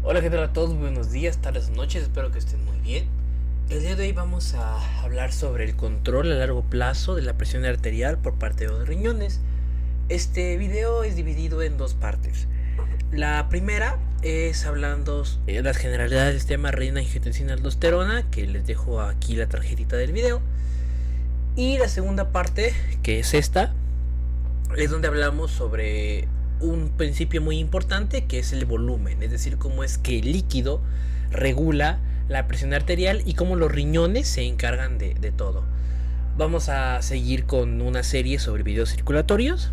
Hola, ¿qué tal a todos? Buenos días, tardes, noches, espero que estén muy bien. El día de hoy vamos a hablar sobre el control a largo plazo de la presión arterial por parte de los riñones. Este video es dividido en dos partes. La primera es hablando de las generalidades del sistema renina angiotensina aldosterona, que les dejo aquí la tarjetita del video. Y la segunda parte, que es esta, es donde hablamos sobre un principio muy importante, que es el volumen, es decir, cómo es que el líquido regula la presión arterial y cómo los riñones se encargan de todo. Vamos a seguir con una serie sobre videos circulatorios,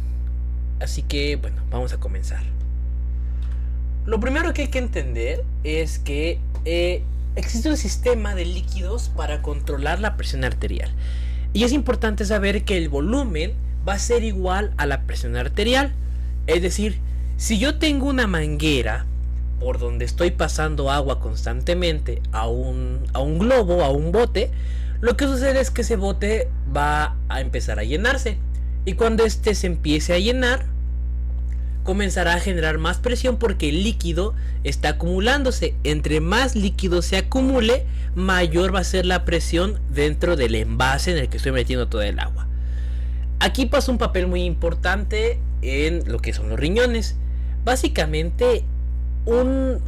así que bueno, vamos a comenzar. Lo primero que hay que entender es que existe un sistema de líquidos para controlar la presión arterial. Y es importante saber que el volumen va a ser igual a la presión arterial. Es decir, si yo tengo una manguera por donde estoy pasando agua constantemente a un globo, a un bote, lo que sucede es que ese bote va a empezar a llenarse. Y cuando este se empiece a llenar, comenzará a generar más presión porque el líquido está acumulándose. Entre más líquido se acumule, mayor va a ser la presión dentro del envase en el que estoy metiendo toda el agua. Aquí pasa un papel muy importante en lo que son los riñones. Básicamente, un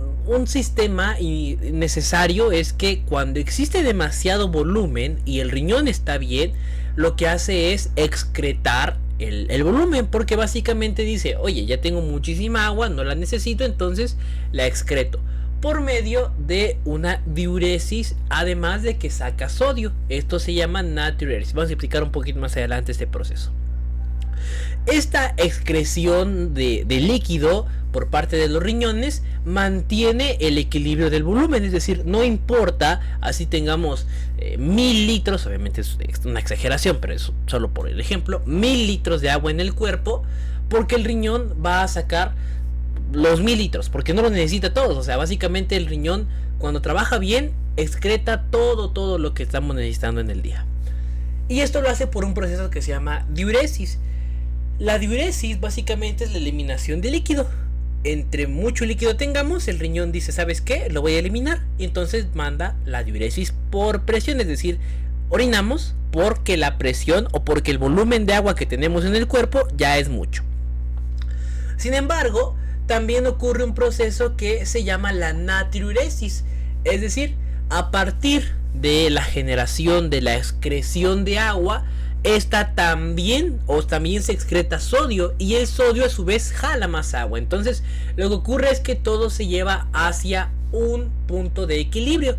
sistema necesario es que cuando existe demasiado volumen y el riñón está bien, lo que hace es excretar el volumen, porque básicamente dice, oye, ya tengo muchísima agua, no la necesito, entonces la excreto por medio de una diuresis, además de que saca sodio. Esto se llama natriuresis. Vamos a explicar un poquito más adelante este proceso. Esta excreción de líquido por parte de los riñones mantiene el equilibrio del volumen, es decir, no importa así tengamos 1000 litros, obviamente es una exageración, pero es solo por el ejemplo, 1000 litros de agua en el cuerpo, porque el riñón va a sacar los 1000 litros, porque no los necesita todos. O sea, básicamente el riñón, cuando trabaja bien, excreta todo lo que estamos necesitando en el día. Y esto lo hace por un proceso que se llama diuresis. La diuresis básicamente es la eliminación de líquido. Entre mucho líquido tengamos, el riñón dice, ¿sabes qué? Lo voy a eliminar. Y entonces manda la diuresis por presión, es decir, orinamos porque la presión o porque el volumen de agua que tenemos en el cuerpo ya es mucho. Sin embargo, también ocurre un proceso que se llama la natriuresis, es decir, a partir de la generación de la excreción de agua, esta también se excreta sodio, y el sodio a su vez jala más agua. Entonces lo que ocurre es que todo se lleva hacia un punto de equilibrio,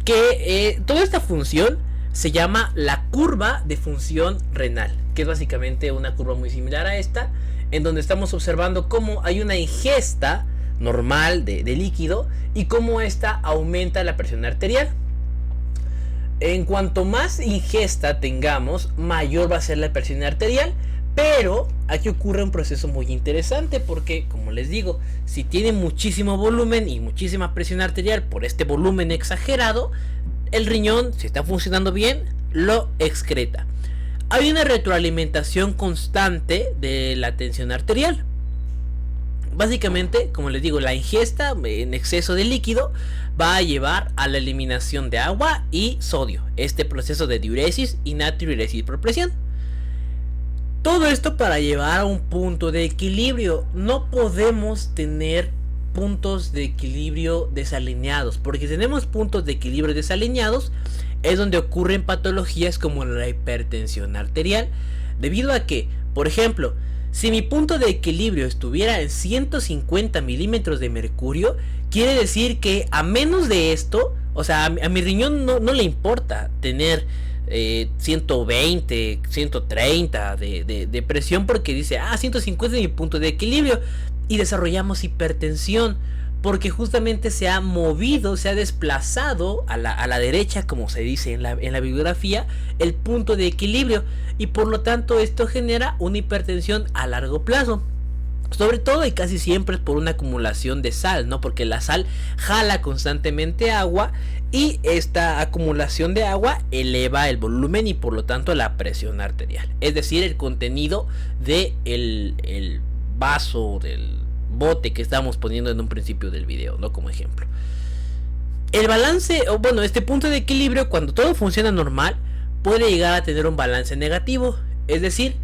que toda esta función se llama la curva de función renal, que es básicamente una curva muy similar a esta, en donde estamos observando cómo hay una ingesta normal de líquido y cómo esta aumenta la presión arterial. En cuanto más ingesta tengamos, mayor va a ser la presión arterial. Pero aquí ocurre un proceso muy interesante, porque como les digo, si tiene muchísimo volumen y muchísima presión arterial por este volumen exagerado, el riñón, si está funcionando bien, lo excreta. Hay una retroalimentación constante de la tensión arterial. Básicamente, como les digo, la ingesta en exceso de líquido va a llevar a la eliminación de agua y sodio, este proceso de diuresis y natriuresis por presión. Todo esto para llevar a un punto de equilibrio. No podemos tener puntos de equilibrio desalineados, porque si tenemos puntos de equilibrio desalineados es donde ocurren patologías como la hipertensión arterial, debido a que, por ejemplo, si mi punto de equilibrio estuviera en 150 milímetros de mercurio, quiere decir que a menos de esto, o sea, a mi riñón no le importa tener 120, 130 de presión, porque dice, 150 es mi punto de equilibrio, y desarrollamos hipertensión, porque justamente se ha movido, se ha desplazado a la derecha, como se dice en la bibliografía, el punto de equilibrio, y por lo tanto esto genera una hipertensión a largo plazo. Sobre todo y casi siempre es por una acumulación de sal, ¿no? Porque la sal jala constantemente agua, y esta acumulación de agua eleva el volumen y por lo tanto la presión arterial. Es decir, el contenido del vaso, del bote que estábamos poniendo en un principio del video, ¿no? Como ejemplo. El balance, o bueno, este punto de equilibrio, cuando todo funciona normal, puede llegar a tener un balance negativo. Es decir,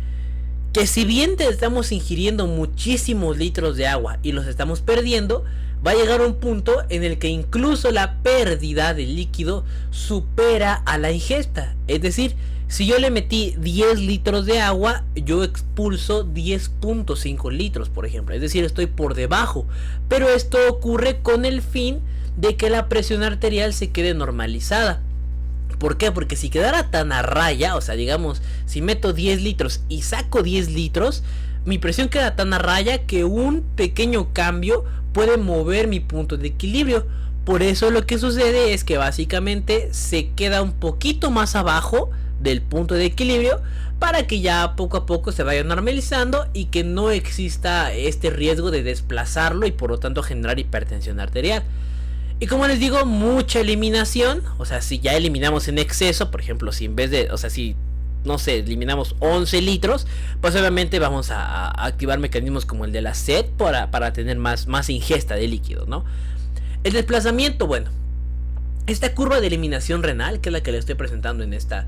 que si bien te estamos ingiriendo muchísimos litros de agua y los estamos perdiendo, va a llegar un punto en el que incluso la pérdida de líquido supera a la ingesta. Es decir, si yo le metí 10 litros de agua, yo expulso 10.5 litros, por ejemplo. Es decir, estoy por debajo. Pero esto ocurre con el fin de que la presión arterial se quede normalizada. ¿Por qué? Porque si quedara tan a raya, o sea, digamos, si meto 10 litros y saco 10 litros, mi presión queda tan a raya que un pequeño cambio puede mover mi punto de equilibrio. Por eso lo que sucede es que básicamente se queda un poquito más abajo del punto de equilibrio para que ya poco a poco se vaya normalizando y que no exista este riesgo de desplazarlo y por lo tanto generar hipertensión arterial. Y como les digo, mucha eliminación, o sea, si ya eliminamos en exceso, por ejemplo, si en vez de, o sea, si, no sé, eliminamos 11 litros, pues obviamente vamos a activar mecanismos como el de la sed para tener más ingesta de líquido, ¿no? El desplazamiento, bueno, esta curva de eliminación renal, que es la que les estoy presentando en esta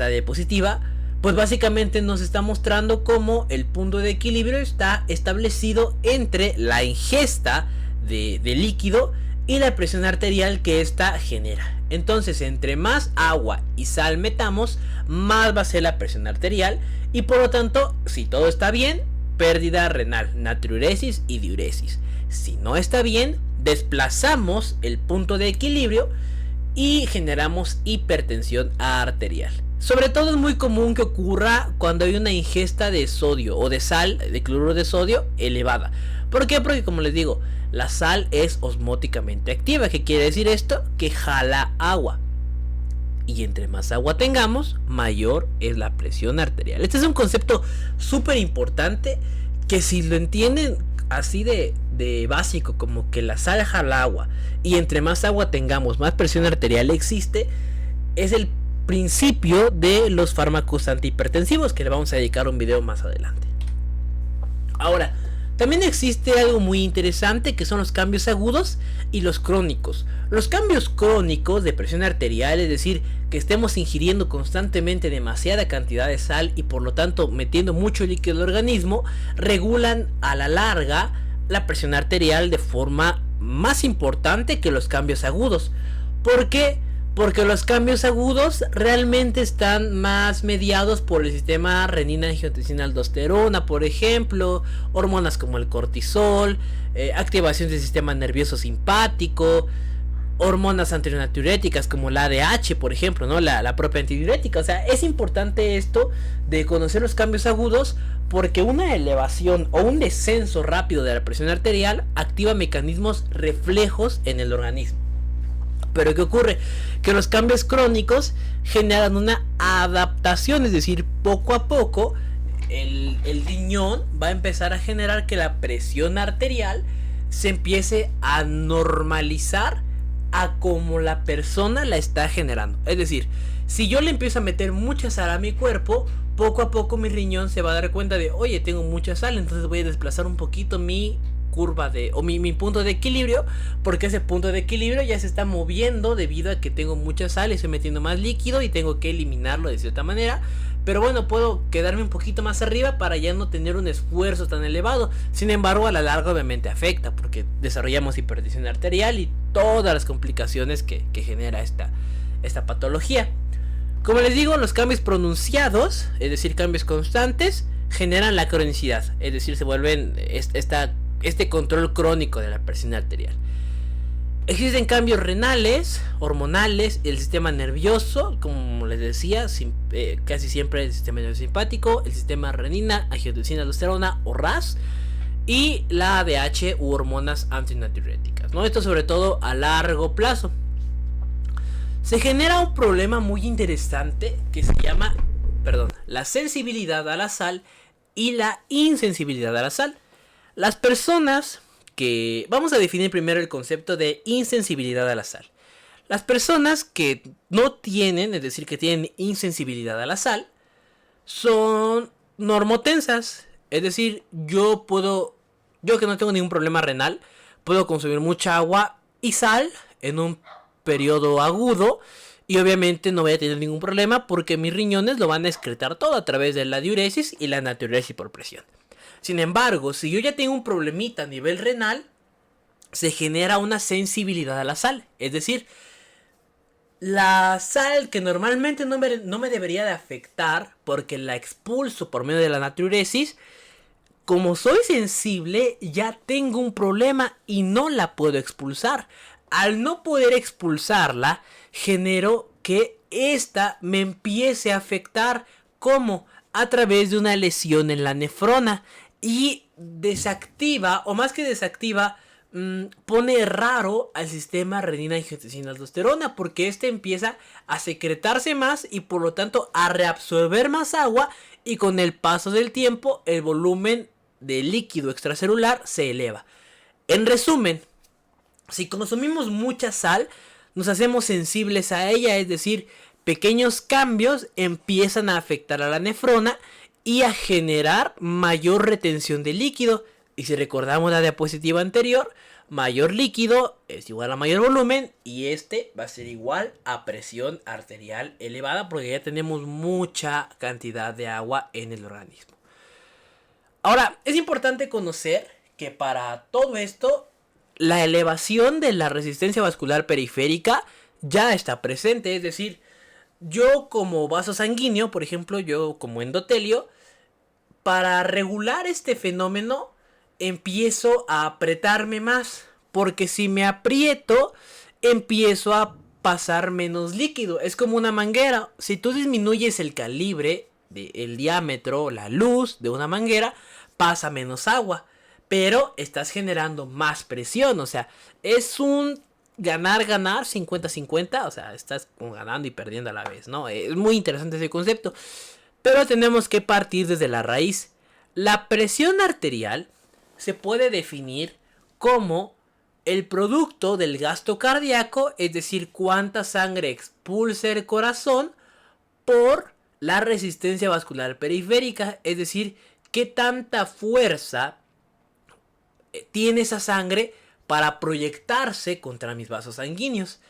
diapositiva, pues básicamente nos está mostrando cómo el punto de equilibrio está establecido entre la ingesta de líquido y la presión arterial que ésta genera. Entonces, entre más agua y sal metamos, más va a ser la presión arterial y por lo tanto, si todo está bien, pérdida renal, natriuresis y diuresis. Si no está bien, desplazamos el punto de equilibrio y generamos hipertensión arterial. Sobre todo es muy común que ocurra cuando hay una ingesta de sodio o de sal, de cloruro de sodio elevada. ¿Por qué? Porque como les digo, la sal es osmóticamente activa. ¿Qué quiere decir esto? Que jala agua. Y entre más agua tengamos, mayor es la presión arterial. Este es un concepto súper importante que si lo entienden así de básico, como que la sal jala agua y entre más agua tengamos, más presión arterial existe, es el principio de los fármacos antihipertensivos, que le vamos a dedicar un video más adelante. Ahora, también existe algo muy interesante que son los cambios agudos y los crónicos. Los cambios crónicos de presión arterial, es decir, que estemos ingiriendo constantemente demasiada cantidad de sal y por lo tanto metiendo mucho líquido al organismo, regulan a la larga la presión arterial de forma más importante que los cambios agudos. ¿Por qué? Porque los cambios agudos realmente están más mediados por el sistema renina-angiotensina-aldosterona, por ejemplo, hormonas como el cortisol, activación del sistema nervioso simpático, hormonas antidiuréticas como la ADH, por ejemplo, ¿no? La propia antidiurética. O sea, es importante esto de conocer los cambios agudos porque una elevación o un descenso rápido de la presión arterial activa mecanismos reflejos en el organismo. Pero ¿qué ocurre? Que los cambios crónicos generan una adaptación, es decir, poco a poco el riñón va a empezar a generar que la presión arterial se empiece a normalizar a como la persona la está generando. Es decir, si yo le empiezo a meter mucha sal a mi cuerpo, poco a poco mi riñón se va a dar cuenta de, oye, tengo mucha sal, entonces voy a desplazar un poquito mi curva mi punto de equilibrio, porque ese punto de equilibrio ya se está moviendo debido a que tengo mucha sal y estoy metiendo más líquido y tengo que eliminarlo de cierta manera. Pero bueno, puedo quedarme un poquito más arriba para ya no tener un esfuerzo tan elevado. Sin embargo, a la larga obviamente afecta porque desarrollamos hipertensión arterial y todas las complicaciones que genera esta patología. Como les digo, los cambios pronunciados, es decir, cambios constantes, generan la cronicidad, es decir, se vuelven este control crónico de la presión arterial. Existen cambios renales, hormonales, el sistema nervioso, como les decía, casi siempre el sistema nervioso simpático, el sistema renina, angiotensina, aldosterona o RAS, y la ADH u hormonas antinatriuréticas, ¿no? Esto sobre todo a largo plazo. Se genera un problema muy interesante que se llama, la sensibilidad a la sal y la insensibilidad a la sal. Las personas que... Vamos a definir primero el concepto de insensibilidad a la sal. Las personas que no tienen, es decir, que tienen insensibilidad a la sal, son normotensas. Es decir, yo puedo Yo que no tengo ningún problema renal, puedo consumir mucha agua y sal en un periodo agudo y obviamente no voy a tener ningún problema porque mis riñones lo van a excretar todo a través de la diuresis y la natriuresis por presión. Sin embargo, si yo ya tengo un problemita a nivel renal, se genera una sensibilidad a la sal. Es decir, la sal que normalmente no me debería de afectar porque la expulso por medio de la natriuresis, como soy sensible, ya tengo un problema y no la puedo expulsar. Al no poder expulsarla, genero que esta me empiece a afectar como a través de una lesión en la nefrona y desactiva, o más que desactiva, pone raro al sistema renina-angiotensina-aldosterona porque este empieza a secretarse más y por lo tanto a reabsorber más agua y con el paso del tiempo el volumen de líquido extracelular se eleva. En resumen, si consumimos mucha sal, nos hacemos sensibles a ella, es decir, pequeños cambios empiezan a afectar a la nefrona y a generar mayor retención de líquido. Y si recordamos la diapositiva anterior, mayor líquido es igual a mayor volumen y este va a ser igual a presión arterial elevada porque ya tenemos mucha cantidad de agua en el organismo. Ahora, es importante conocer que para todo esto, la elevación de la resistencia vascular periférica ya está presente. Es decir, yo como vaso sanguíneo, por ejemplo, yo como endotelio, para regular este fenómeno empiezo a apretarme más. Porque si me aprieto, empiezo a pasar menos líquido. Es como una manguera. Si tú disminuyes el calibre, el diámetro, la luz de una manguera, pasa menos agua. Pero estás generando más presión. O sea, es un ganar, 50-50. O sea, estás ganando y perdiendo a la vez, ¿no? Es muy interesante ese concepto. Pero tenemos que partir desde la raíz. La presión arterial se puede definir como el producto del gasto cardíaco, es decir, cuánta sangre expulsa el corazón por la resistencia vascular periférica, es decir, qué tanta fuerza tiene esa sangre para proyectarse contra mis vasos sanguíneos.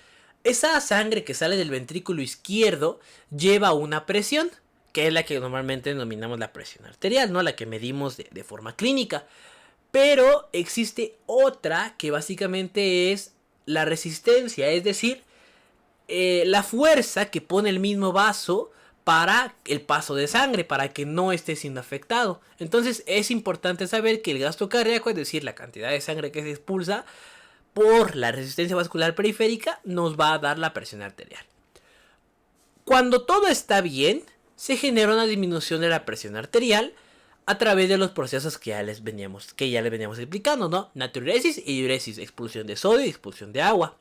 Esa sangre que sale del ventrículo izquierdo lleva una presión, que es la que normalmente denominamos la presión arterial, ¿no? La que medimos de forma clínica. Pero existe otra que básicamente es la resistencia, es decir, la fuerza que pone el mismo vaso para el paso de sangre, para que no esté siendo afectado. Entonces es importante saber que el gasto cardíaco, es decir, la cantidad de sangre que se expulsa por la resistencia vascular periférica, nos va a dar la presión arterial. Cuando todo está bien, se genera una disminución de la presión arterial a través de los procesos que ya les veníamos explicando, ¿no? Natriuresis y diuresis, expulsión de sodio y expulsión de agua.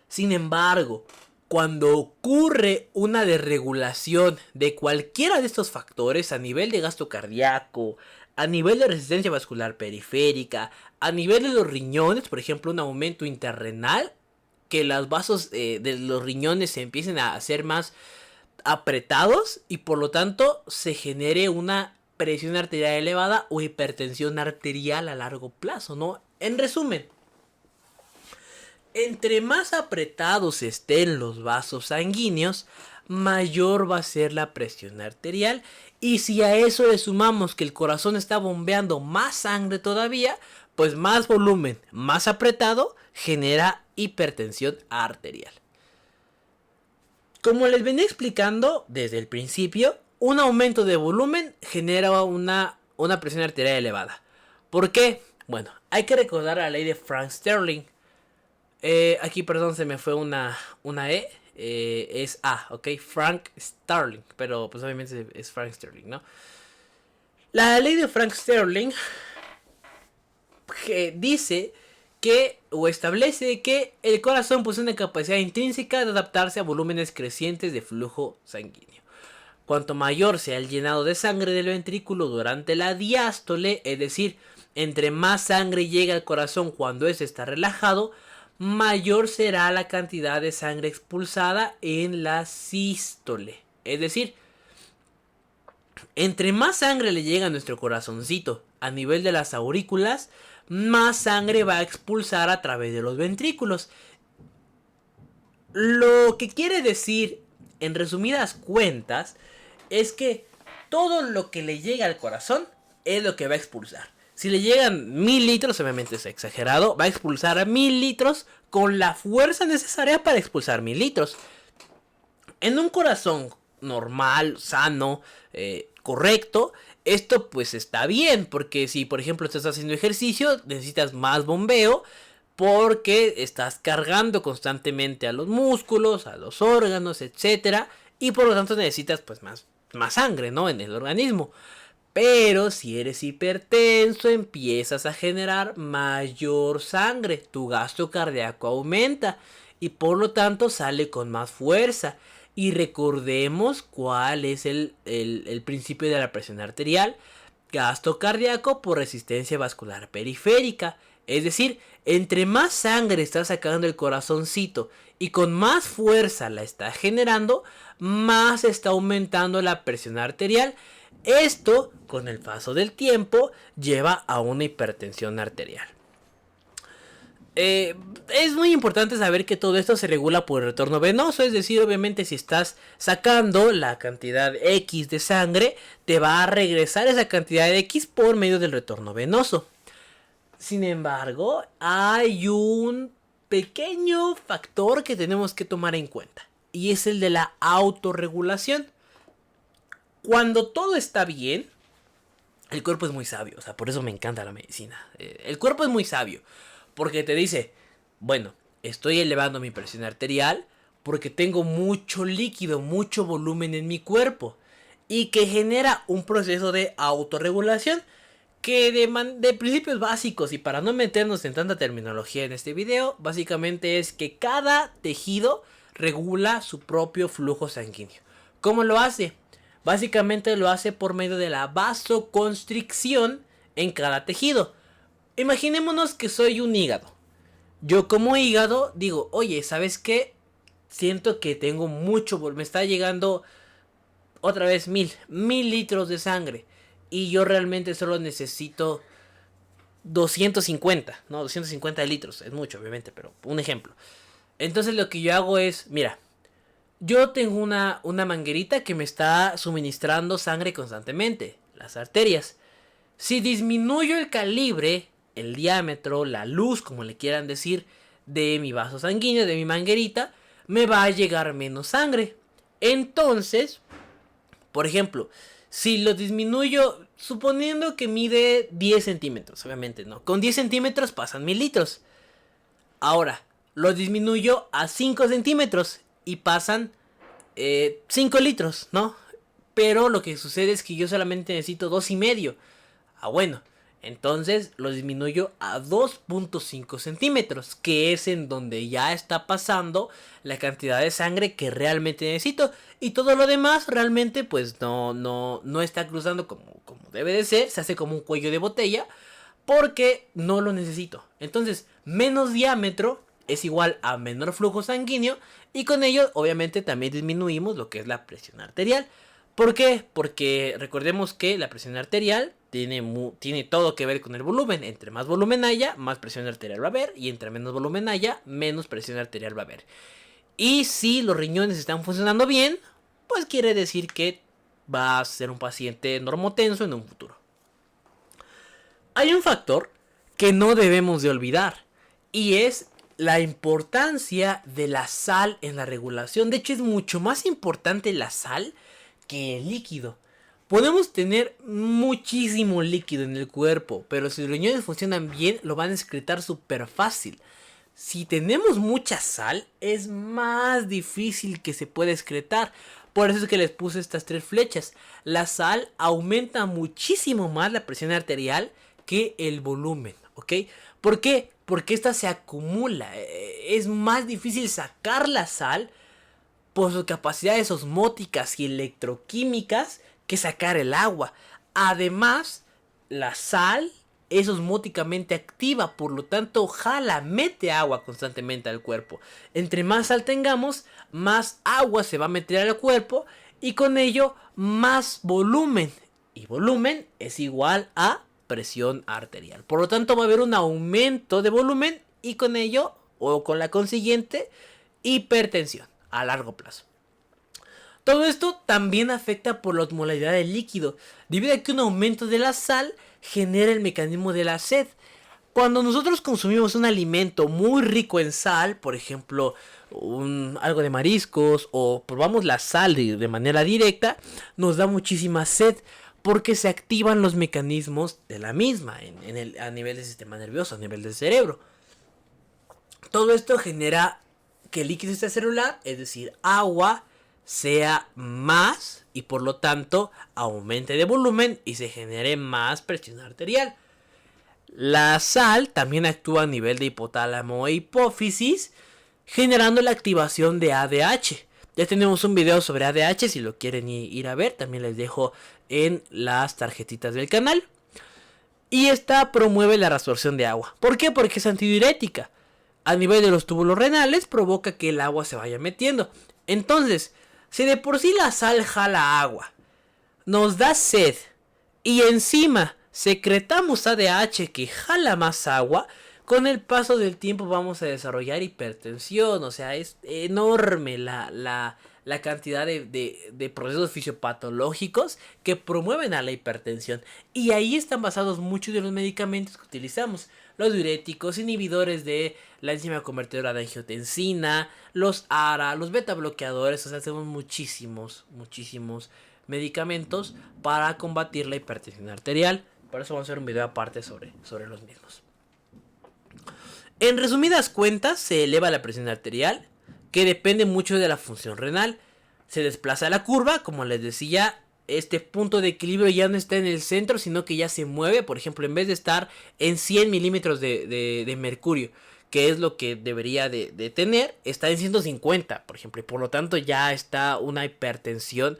Sin embargo, cuando ocurre una desregulación de cualquiera de estos factores a nivel de gasto cardíaco, a nivel de resistencia vascular periférica, a nivel de los riñones, por ejemplo, un aumento interrenal, que los vasos de los riñones se empiecen a hacer más apretados y por lo tanto se genere una presión arterial elevada o hipertensión arterial a largo plazo, ¿no? En resumen, entre más apretados estén los vasos sanguíneos, mayor va a ser la presión arterial. Y si a eso le sumamos que el corazón está bombeando más sangre todavía, pues más volumen, más apretado, genera hipertensión arterial. Como les venía explicando desde el principio, un aumento de volumen genera una presión arterial elevada. ¿Por qué? Bueno, hay que recordar la ley de Frank Sterling. Aquí, perdón, se me fue una E. Es A, ¿ok? Frank Sterling. Pero pues obviamente es Frank Sterling, ¿no? La ley de Frank Sterling dice que, o establece que el corazón posee una capacidad intrínseca de adaptarse a volúmenes crecientes de flujo sanguíneo. Cuanto mayor sea el llenado de sangre del ventrículo durante la diástole, es decir, entre más sangre llega al corazón cuando éste está relajado, mayor será la cantidad de sangre expulsada en la sístole. Es decir, Entre más sangre le llega a nuestro corazoncito a nivel de las aurículas, más sangre va a expulsar a través de los ventrículos. Lo que quiere decir, en resumidas cuentas, es que todo lo que le llega al corazón es lo que va a expulsar. Si le llegan 1000 litros, obviamente es exagerado, va a expulsar 1000 litros con la fuerza necesaria para expulsar 1000 litros. En un corazón normal, sano, correcto, esto pues está bien, porque si por ejemplo estás haciendo ejercicio, necesitas más bombeo, porque estás cargando constantemente a los músculos, a los órganos, etcétera, y por lo tanto necesitas pues más sangre, ¿no? En el organismo. Pero si eres hipertenso, empiezas a generar mayor sangre, tu gasto cardíaco aumenta y por lo tanto sale con más fuerza. Y recordemos cuál es el principio de la presión arterial. Gasto cardíaco por resistencia vascular periférica. Es decir, entre más sangre está sacando el corazoncito y con más fuerza la está generando, más está aumentando la presión arterial. Esto, con el paso del tiempo, lleva a una hipertensión arterial. Es muy importante saber que todo esto se regula por el retorno venoso, es decir, obviamente si estás sacando la cantidad X de sangre, te va a regresar esa cantidad de X por medio del retorno venoso. Sin embargo, hay un pequeño factor que tenemos que tomar en cuenta, y es el de la autorregulación. Cuando todo está bien, el cuerpo es muy sabio, o sea, por eso me encanta la medicina. El cuerpo es muy sabio, porque te dice, bueno, estoy elevando mi presión arterial porque tengo mucho líquido, mucho volumen en mi cuerpo, y que genera un proceso de autorregulación que de principios básicos, y para no meternos en tanta terminología en este video, básicamente es que cada tejido regula su propio flujo sanguíneo. ¿Cómo lo hace? Básicamente lo hace por medio de la vasoconstricción en cada tejido. Imaginémonos que soy un hígado. Yo como hígado digo, oye, ¿sabes qué? Siento que tengo mucho, me está llegando otra vez 1000 litros de sangre. Y yo realmente solo necesito 250, ¿no? 250 litros, es mucho obviamente, pero un ejemplo. Entonces lo que yo hago es, mira, yo tengo una manguerita que me está suministrando sangre constantemente, las arterias. Si disminuyo el calibre, el diámetro, la luz, como le quieran decir, de mi vaso sanguíneo, de mi manguerita, me va a llegar menos sangre. Entonces, por ejemplo, si lo disminuyo, suponiendo que mide 10 centímetros, obviamente no, con 10 centímetros pasan 1000 litros. Ahora, lo disminuyo a 5 centímetros y pasan 5 litros, ¿no? Pero lo que sucede es que yo solamente necesito 2,5. Ah, bueno, entonces lo disminuyo a 2,5 centímetros, que es en donde ya está pasando la cantidad de sangre que realmente necesito. Y todo lo demás realmente pues no está cruzando como debe de ser, se hace como un cuello de botella, porque no lo necesito. Entonces, menos diámetro es igual a menor flujo sanguíneo, y con ello obviamente también disminuimos lo que es la presión arterial. ¿Por qué? Porque recordemos que la presión arterial tiene todo que ver con el volumen. Entre más volumen haya, más presión arterial va a haber, y entre menos volumen haya, menos presión arterial va a haber. Y si los riñones están funcionando bien, pues quiere decir que va a ser un paciente normotenso en un futuro. Hay un factor que no debemos de olvidar, y es la importancia de la sal en la regulación. De hecho, es mucho más importante la sal que el líquido. Podemos tener muchísimo líquido en el cuerpo, pero si los riñones funcionan bien, lo van a excretar súper fácil. Si tenemos mucha sal, es más difícil que se pueda excretar. Por eso es que les puse estas 3 flechas. La sal aumenta muchísimo más la presión arterial que el volumen, ¿ok? ¿Por qué? Porque esta se acumula. Es más difícil sacar la sal por sus capacidades osmóticas y electroquímicas que sacar el agua. Además, la sal es osmóticamente activa, por lo tanto mete agua constantemente al cuerpo. Entre más sal tengamos, más agua se va a meter al cuerpo, y con ello más volumen. Y volumen es igual a presión arterial. Por lo tanto, va a haber un aumento de volumen y con ello, o con la consiguiente, hipertensión a largo plazo. Todo esto también afecta por la osmolaridad del líquido, debido a que un aumento de la sal genera el mecanismo de la sed. Cuando nosotros consumimos un alimento muy rico en sal, por ejemplo, algo de mariscos, o probamos la sal de manera directa, nos da muchísima sed, porque se activan los mecanismos de la misma a nivel del sistema nervioso, a nivel del cerebro. Todo esto genera que el líquido extracelular, es decir, agua, sea más y por lo tanto aumente de volumen y se genere más presión arterial. La sal también actúa a nivel de hipotálamo e hipófisis, generando la activación de ADH. Ya tenemos un video sobre ADH, si lo quieren ir a ver, también les dejo en las tarjetitas del canal. Y esta promueve la reabsorción de agua. ¿Por qué? Porque es antidiurética. A nivel de los túbulos renales provoca que el agua se vaya metiendo. Entonces, si de por sí la sal jala agua, nos da sed y encima secretamos ADH que jala más agua, con el paso del tiempo vamos a desarrollar hipertensión. O sea, es enorme la cantidad de procesos fisiopatológicos que promueven a la hipertensión. Y ahí están basados muchos de los medicamentos que utilizamos. Los diuréticos, inhibidores de la enzima convertidora de angiotensina, los ARA, los beta bloqueadores. O sea, hacemos muchísimos medicamentos para combatir la hipertensión arterial. Por eso vamos a hacer un video aparte sobre los mismos. En resumidas cuentas, se eleva la presión arterial, que depende mucho de la función renal. Se desplaza la curva, como les decía, este punto de equilibrio ya no está en el centro, sino que ya se mueve. Por ejemplo, en vez de estar en 100 milímetros de mercurio, que es lo que debería de tener, está en 150, por ejemplo. Y por lo tanto ya está una hipertensión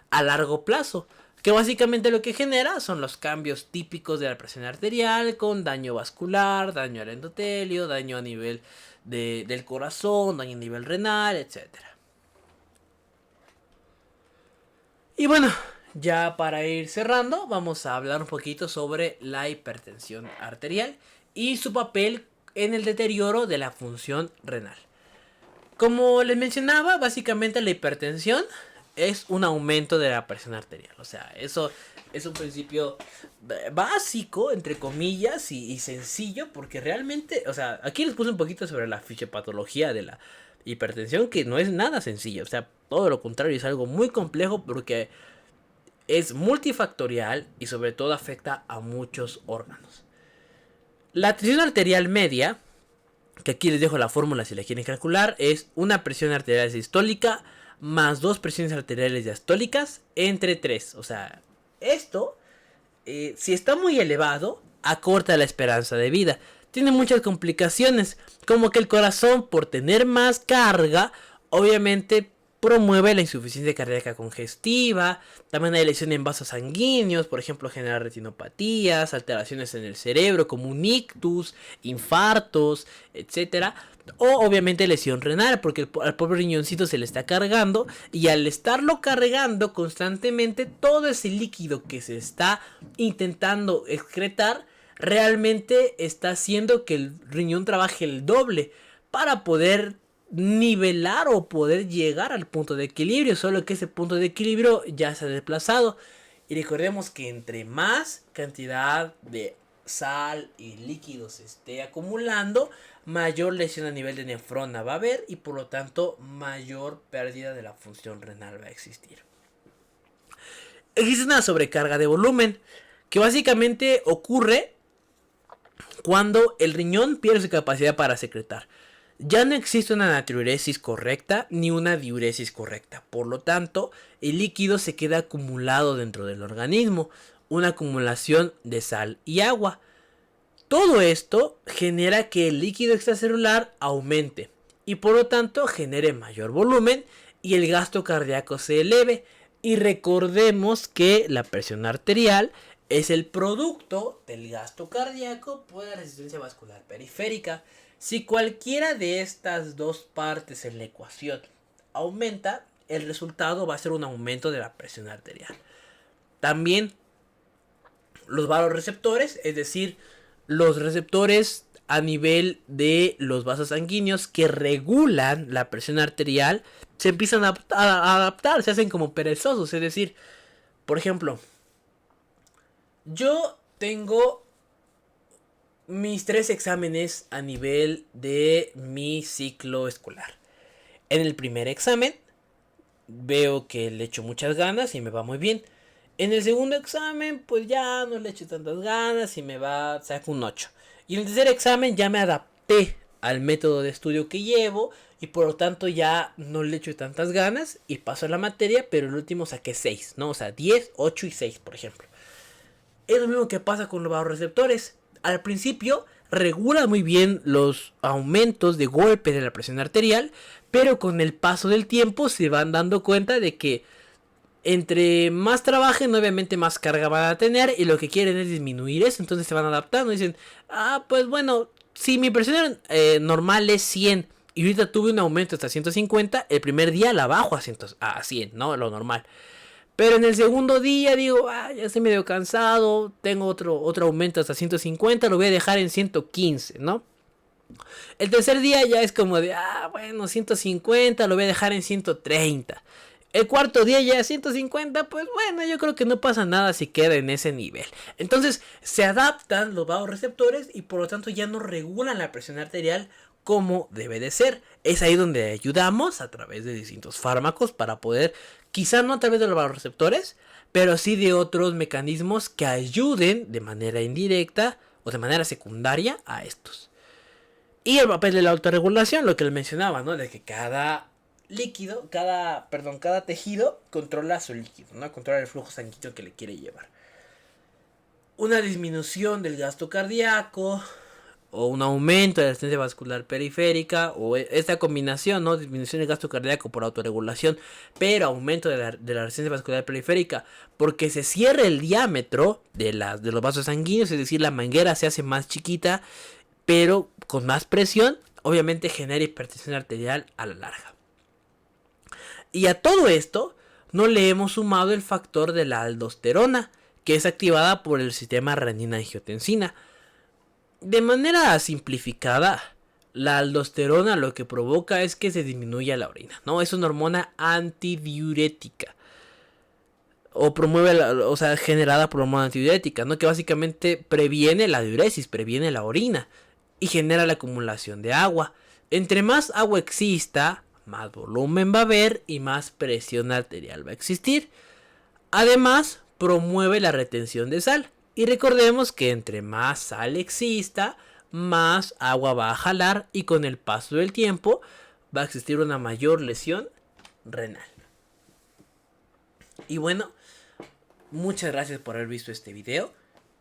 a largo plazo, que básicamente lo que genera son los cambios típicos de la presión arterial, con daño vascular, daño al endotelio, daño a nivel del corazón, daño a nivel renal, etc. Y bueno, ya para ir cerrando, vamos a hablar un poquito sobre la hipertensión arterial y su papel en el deterioro de la función renal. Como les mencionaba, básicamente la hipertensión es un aumento de la presión arterial. O sea, eso es un principio básico, entre comillas, y sencillo, porque realmente, o sea, aquí les puse un poquito sobre la fisiopatología de la hipertensión, que no es nada sencillo. O sea, todo lo contrario, es algo muy complejo porque es multifactorial y sobre todo afecta a muchos órganos. La tensión arterial media, que aquí les dejo la fórmula si la quieren calcular, es una presión arterial sistólica más 2 presiones arteriales diastólicas entre 3. O sea, esto, si está muy elevado, acorta la esperanza de vida. Tiene muchas complicaciones, como que el corazón, por tener más carga, obviamente promueve la insuficiencia cardíaca congestiva. También hay lesión en vasos sanguíneos, por ejemplo, genera retinopatías, alteraciones en el cerebro como un ictus, infartos, etcétera. O obviamente lesión renal, porque al pobre riñoncito se le está cargando, y al estarlo cargando constantemente, todo ese líquido que se está intentando excretar realmente está haciendo que el riñón trabaje el doble para poder nivelar o poder llegar al punto de equilibrio. Solo que ese punto de equilibrio ya se ha desplazado, y recordemos que entre más cantidad de sal y líquidos se esté acumulando, mayor lesión a nivel de nefrona va a haber, y por lo tanto mayor pérdida de la función renal va a existir. Existe una sobrecarga de volumen, que básicamente ocurre cuando el riñón pierde su capacidad para secretar. Ya no existe una natriuresis correcta ni una diuresis correcta. Por lo tanto, el líquido se queda acumulado dentro del organismo, una acumulación de sal y agua. Todo esto genera que el líquido extracelular aumente y por lo tanto genere mayor volumen y el gasto cardíaco se eleve. Y recordemos que la presión arterial es el producto del gasto cardíaco por la resistencia vascular periférica. Si cualquiera de estas dos partes en la ecuación aumenta, el resultado va a ser un aumento de la presión arterial. También los vasoreceptores, es decir, los receptores a nivel de los vasos sanguíneos que regulan la presión arterial, se empiezan a adaptar, se hacen como perezosos. Es decir, por ejemplo, yo tengo mis 3 exámenes a nivel de mi ciclo escolar. En el primer examen veo que le echo muchas ganas y me va muy bien. En el segundo examen pues ya no le echo tantas ganas y saco un 8. Y en el tercer examen ya me adapté al método de estudio que llevo y por lo tanto ya no le echo tantas ganas y paso la materia, pero el último saqué 6, ¿no? O sea, 10, 8 y 6, por ejemplo. Es lo mismo que pasa con los vasoreceptores. Al principio regula muy bien los aumentos de golpe de la presión arterial, pero con el paso del tiempo se van dando cuenta de que entre más trabajen, obviamente más carga van a tener y lo que quieren es disminuir eso, entonces se van adaptando y dicen, pues bueno, si mi presión normal es 100 y ahorita tuve un aumento hasta 150, el primer día la bajo a 100, ¿no? Lo normal. Pero en el segundo día digo, ya estoy medio cansado, tengo otro aumento hasta 150, lo voy a dejar en 115, ¿no? El tercer día ya es como de, bueno, 150, lo voy a dejar en 130. El cuarto día ya 150, pues bueno, yo creo que no pasa nada si queda en ese nivel. Entonces se adaptan los vasoreceptores y por lo tanto ya no regulan la presión arterial como debe de ser. Es ahí donde ayudamos a través de distintos fármacos para poder, quizá no a través de los vasoreceptores, pero sí de otros mecanismos que ayuden de manera indirecta o de manera secundaria a estos. Y el papel de la autorregulación, lo que les mencionaba, ¿no? De que cada líquido, cada tejido controla su líquido, ¿no? Controla el flujo sanguíneo que le quiere llevar. Una disminución del gasto cardíaco o un aumento de la resistencia vascular periférica o esta combinación, ¿no? Disminución del gasto cardíaco por autorregulación, pero aumento de la resistencia vascular periférica porque se cierra el diámetro de los vasos sanguíneos, es decir, la manguera se hace más chiquita, pero con más presión, obviamente genera hipertensión arterial a la larga. Y a todo esto no le hemos sumado el factor de la aldosterona, que es activada por el sistema renina-angiotensina. De manera simplificada, la aldosterona lo que provoca es que se disminuya la orina, ¿no? Es una hormona antidiurética. O promueve, generada por hormona antidiurética, ¿no? Que básicamente previene la diuresis, previene la orina y genera la acumulación de agua. Entre más agua exista, más volumen va a haber y más presión arterial va a existir. Además, promueve la retención de sal. Y recordemos que entre más sal exista, más agua va a jalar y con el paso del tiempo va a existir una mayor lesión renal. Y bueno, muchas gracias por haber visto este video.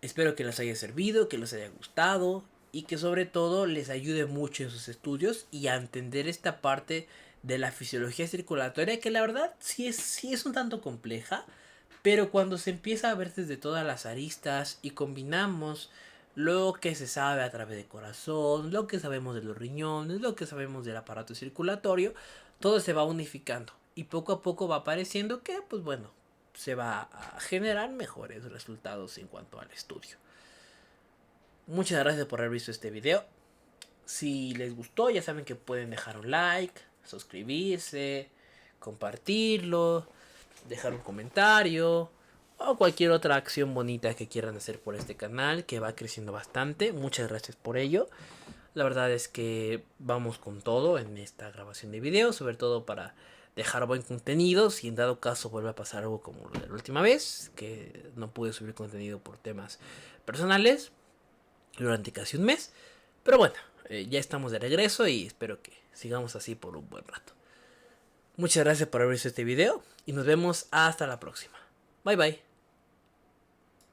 Espero que les haya servido, que les haya gustado y que sobre todo les ayude mucho en sus estudios y a entender esta parte de la fisiología circulatoria que la verdad sí es un tanto compleja, pero cuando se empieza a ver desde todas las aristas y combinamos lo que se sabe a través del corazón, lo que sabemos de los riñones, lo que sabemos del aparato circulatorio, todo se va unificando y poco a poco va apareciendo que pues bueno, se va a generar mejores resultados en cuanto al estudio. Muchas gracias por haber visto este video. Si les gustó, ya saben que pueden dejar un like, suscribirse, compartirlo, dejar un comentario o cualquier otra acción bonita que quieran hacer por este canal que va creciendo bastante. Muchas gracias por ello. La verdad es que vamos con todo en esta grabación de video, sobre todo para dejar buen contenido. Si en dado caso vuelve a pasar algo como lo de la última vez, que no pude subir contenido por temas personales durante casi un mes. Pero bueno, ya estamos de regreso y espero que sigamos así por un buen rato. Muchas gracias por haber visto este video y nos vemos hasta la próxima. Bye bye.